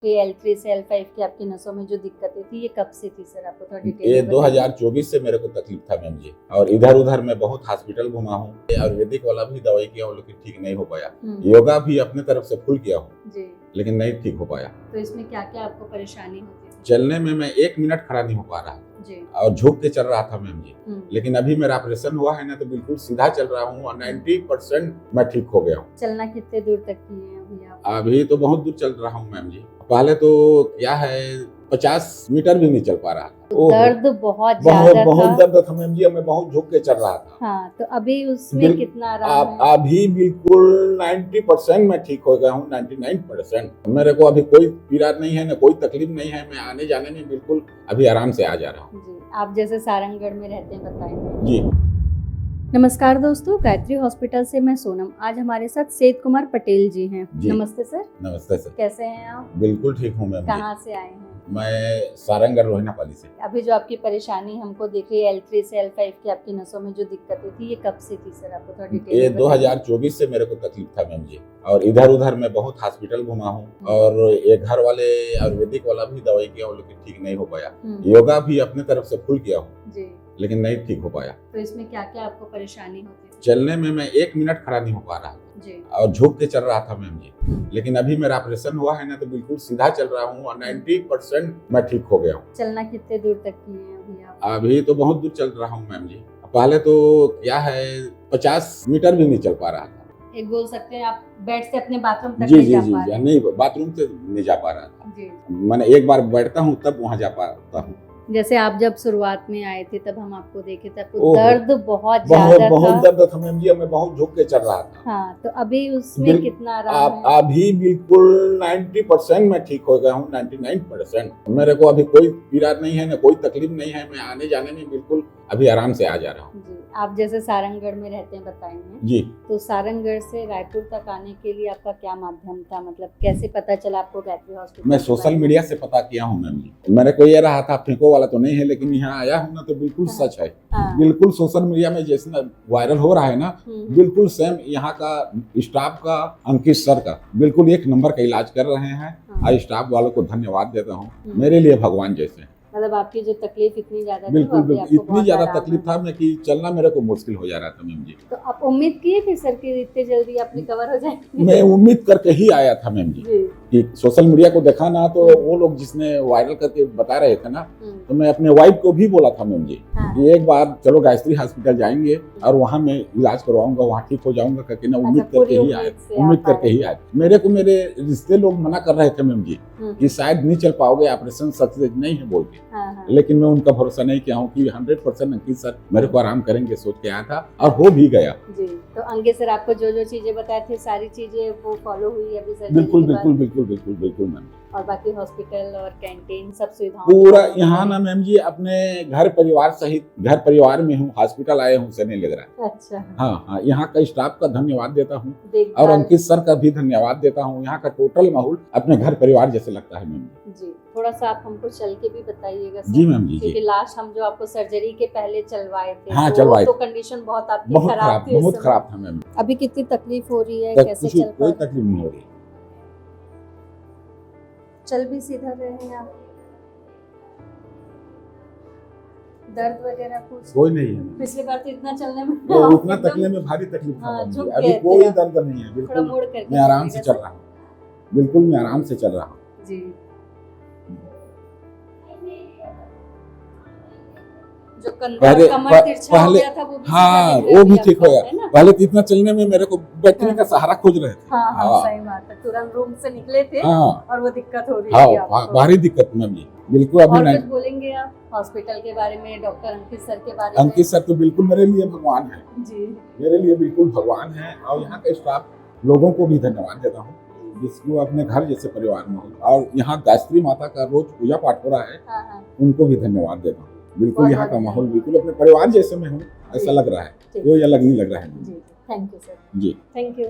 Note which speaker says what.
Speaker 1: ये L3 से L5 की आपकी नसों में जो दिक्कतें थी, ये कब से थी सर? आपको थोड़ा डिटेल
Speaker 2: ये
Speaker 1: में बताइए।
Speaker 2: 2024 से मेरे को तकलीफ था मैम जी। और इधर उधर मैं बहुत हॉस्पिटल घुमा हूँ, आयुर्वेदिक वाला भी दवाई किया हूँ लेकिन ठीक नहीं हो पाया। योगा भी अपने तरफ से फुल किया हूँ
Speaker 1: जी।
Speaker 2: लेकिन नहीं ठीक हो पाया।
Speaker 1: तो इसमें क्या क्या आपको परेशानी होती थी?
Speaker 2: चलने में मैं 1 मिनट खड़ा नहीं हो पा रहा
Speaker 1: जी।
Speaker 2: और झुक के चल रहा था मैम जी। लेकिन अभी मेरा ऑपरेशन हुआ है ना, तो बिल्कुल सीधा चल रहा हूँ और 90% मैं ठीक हो गया हूँ।
Speaker 1: चलना कितने दूर तक किए हैं अभी आप?
Speaker 2: अभी तो बहुत दूर चल रहा हूँ मैम जी। पहले तो क्या है 50 मीटर भी नहीं चल पा रहा था।
Speaker 1: दर्द बहुत ज्यादा
Speaker 2: बहुत दर्द था मैम जी। मैं बहुत झुक के चल रहा था।
Speaker 1: हाँ, तो अभी उसमें कितना आराम है?
Speaker 2: अभी बिल्कुल 90% मैं ठीक हो गया हूँ। 99% मेरे को अभी कोई पीड़ा नहीं है, ना कोई तकलीफ नहीं है। मैं आने जाने में बिल्कुल अभी आराम से आ जा रहा हूँ।
Speaker 1: जी, आप जैसे सारंगगढ़ में रहते हैं, बताएंगे
Speaker 2: जी।
Speaker 1: नमस्कार दोस्तों, गायत्री हॉस्पिटल से मैं सोनम। आज हमारे साथ सेठ कुमार पटेल जी हैं। नमस्ते सर।
Speaker 2: नमस्ते सर।
Speaker 1: कैसे हैं आप?
Speaker 2: बिल्कुल ठीक हूँ मैम।
Speaker 1: कहाँ से आए हैं?
Speaker 2: मैं सारंगगढ़ रोहिनापाली से।
Speaker 1: अभी जो आपकी परेशानी हमको दिख रही है L3 से L5 की आपकी नसों में जो दिक्कतें थी, ये कब से थी सर? आपको थोड़ा डिटेल
Speaker 2: ये
Speaker 1: में बताइए।
Speaker 2: 2024 से मेरे को तकलीफ था मैम जी। और इधर उधर मैं बहुत हॉस्पिटल घुमा हूँ और एक घर वाले आयुर्वेदिक वाला भी दवाई किया हूँ लेकिन ठीक नहीं हो पाया। योगा भी अपने तरफ से फुल किया हूँ
Speaker 1: जी,
Speaker 2: लेकिन नहीं ठीक हो पाया।
Speaker 1: तो इसमें क्या क्या आपको परेशानी होती थी?
Speaker 2: चलने में मैं 1 मिनट खड़ा नहीं हो पा रहा
Speaker 1: जी।
Speaker 2: और झुक के चल रहा था मैम जी। लेकिन अभी मेरा ऑपरेशन हुआ है ना, तो बिल्कुल सीधा चल रहा हूँ और 90% मैं ठीक हो गया हूँ।
Speaker 1: चलना कितने दूर तक किए हैं अभी आप?
Speaker 2: अभी तो बहुत दूर चल रहा हूँ मैम जी। पहले तो क्या है 50 मीटर भी नहीं चल पा रहा था।
Speaker 1: एक बोल सकते हैं आप बेड से अपने बाथरूम तक
Speaker 2: जी
Speaker 1: नहीं
Speaker 2: जी
Speaker 1: जा
Speaker 2: जी
Speaker 1: पा रहे हैं।
Speaker 2: नहीं, बाथरूम से नहीं जा पा रहा था
Speaker 1: जी।
Speaker 2: मैंने एक बार बैठता हूँ तब वहाँ जा पाता हूँ।
Speaker 1: जैसे आप जब शुरुआत में आए थे तब हम आपको देखे थे, आपको दर्द बहुत
Speaker 2: बहुत दर्द था मैम जी। मैं बहुत झुक के चल रहा था।
Speaker 1: हाँ, तो अभी उसमें कितना आराम है?
Speaker 2: अभी बिल्कुल 90% मैं ठीक हो गया हूँ। 99% मेरे को अभी कोई पीड़ा नहीं है, ना कोई तकलीफ नहीं है। मैं आने जाने में बिल्कुल अभी आराम से आ जा रहा हूँ।
Speaker 1: जी, आप जैसे सारंगगढ़ में रहते हैं, बताएंगे
Speaker 2: जी।
Speaker 1: तो सारंगगढ़ से रायपुर तक आने के लिए आपका क्या माध्यम था? मतलब कैसे पता चला आपको गायत्री हॉस्पिटल?
Speaker 2: मैं सोशल मीडिया से पता किया हूँ मैम जी। मेरे को ये रहा था फेंको वाला तो नहीं है, लेकिन यहाँ आया हूँ ना तो बिल्कुल सच है। बिल्कुल सोशल मीडिया में जैसे वायरल हो रहा है ना, बिल्कुल सेम यहाँ का स्टाफ का, अंकित सर का बिल्कुल 1 नंबर का इलाज कर रहे हैं। और स्टाफ वालों को धन्यवाद देता हूँ। मेरे लिए भगवान जैसे।
Speaker 1: मतलब आपकी जो तकलीफ इतनी ज्यादा थी,
Speaker 2: बिल्कुल इतनी ज्यादा तकलीफ था मैं कि चलना मेरे को मुश्किल हो जा रहा था मैम जी।
Speaker 1: तो आप उम्मीद किए थे सर कि इतने जल्दी आप रिकवर हो जाएंगे?
Speaker 2: मैं उम्मीद करके ही आया था मैम जी कि सोशल मीडिया को देखा ना, तो वो लोग जिसने वायरल करके बता रहे थे ना, तो मैं अपने वाइफ को भी बोला था मैम जी कि एक बार चलो गायत्री हॉस्पिटल जाएंगे और वहाँ मैं इलाज करवाऊंगा, वहाँ ठीक हो जाऊंगा करके ना उम्मीद करके ही आए। उम्मीद करके ही आए। मेरे को मेरे रिश्ते लोग मना कर रहे थे मैम जी कि शायद नहीं चल पाओगे, ऑपरेशन सक्सेस नहीं है बोल के। लेकिन मैं उनका भरोसा नहीं किया हूँ कि 100% अंकित सर मेरे को आराम करेंगे सोच के आया था और हो भी गया।
Speaker 1: जी, तो अंकित सर आपको जो जो चीजें बताए थे सारी चीजें वो फॉलो हुई अभी सर?
Speaker 2: बिल्कुल बिल्कुल बिल्कुल बिल्कुल बिल्कुल मैम।
Speaker 1: और बाकी हॉस्पिटल और कैंटीन सब सुविधाएं
Speaker 2: पूरा यहाँ ना मैम जी अपने घर परिवार सहित घर परिवार में हूँ, हॉस्पिटल आए हूँ से नहीं लग रहा है।
Speaker 1: अच्छा।
Speaker 2: हाँ हाँ, यहाँ का स्टाफ का धन्यवाद देता हूँ और अंकित सर का भी धन्यवाद देता हूँ। यहाँ का टोटल माहौल अपने घर परिवार जैसे लगता है मैम
Speaker 1: जी। थोड़ा सा आप हमको चल के भी बताइएगा
Speaker 2: जी मैम जी।
Speaker 1: क्योंकि लास्ट हम जो आपको सर्जरी के पहले चलवाए थे,
Speaker 2: हाँ, चलवाए
Speaker 1: तो कंडीशन बहुत आपकी खराब थी।
Speaker 2: बहुत खराब था मैम।
Speaker 1: अभी कितनी तकलीफ हो रही है? कैसे चल पा रहे?
Speaker 2: कोई तकलीफ नहीं हो रही।
Speaker 1: चल भी सीधा रहे हैं आप? दर्द वगैरह कुछ
Speaker 2: कोई नहीं है।
Speaker 1: पिछली बार तो इतना चलने में
Speaker 2: उतना तकने में भारी तकलीफ था। अभी कोई दर्द नहीं है। बिल्कुल मैं आराम से चल रहा हूँ। बिल्कुल मैं आराम से चल रहा हूँ
Speaker 1: जी। जो कमर तिरछा हो गया था वो भी
Speaker 2: हाँ वो भी ठीक हो गया। पहले तो इतना चलने में मेरे को बैठने का सहारा खोज रहे थे।
Speaker 1: हाँ, सही बात है। तुरंत रूम से निकले थे और वो दिक्कत हो रही थी आपको।
Speaker 2: भारी दिक्कत मैम जी। बिल्कुल अभी नहीं।
Speaker 1: कुछ बोलेंगे आप हॉस्पिटल के बारे में, डॉक्टर अंकित सर के बारे में?
Speaker 2: अंकित सर तो बिल्कुल मेरे लिए भगवान है
Speaker 1: जी।
Speaker 2: मेरे लिए बिल्कुल भगवान है। और यहाँ के स्टाफ लोगों को भी धन्यवाद देता हूँ जिसको अपने घर जैसे परिवार में। और यहाँ गायत्री माता का रोज पूजा पाठ हो रहा है, उनको भी धन्यवाद देता हूँ। बिल्कुल यहाँ का माहौल बिल्कुल अपने परिवार जैसे में हूँ ऐसा लग रहा है, कोई अलग नहीं लग रहा है।
Speaker 1: Thank you sir.
Speaker 2: जी
Speaker 1: थैंक यू।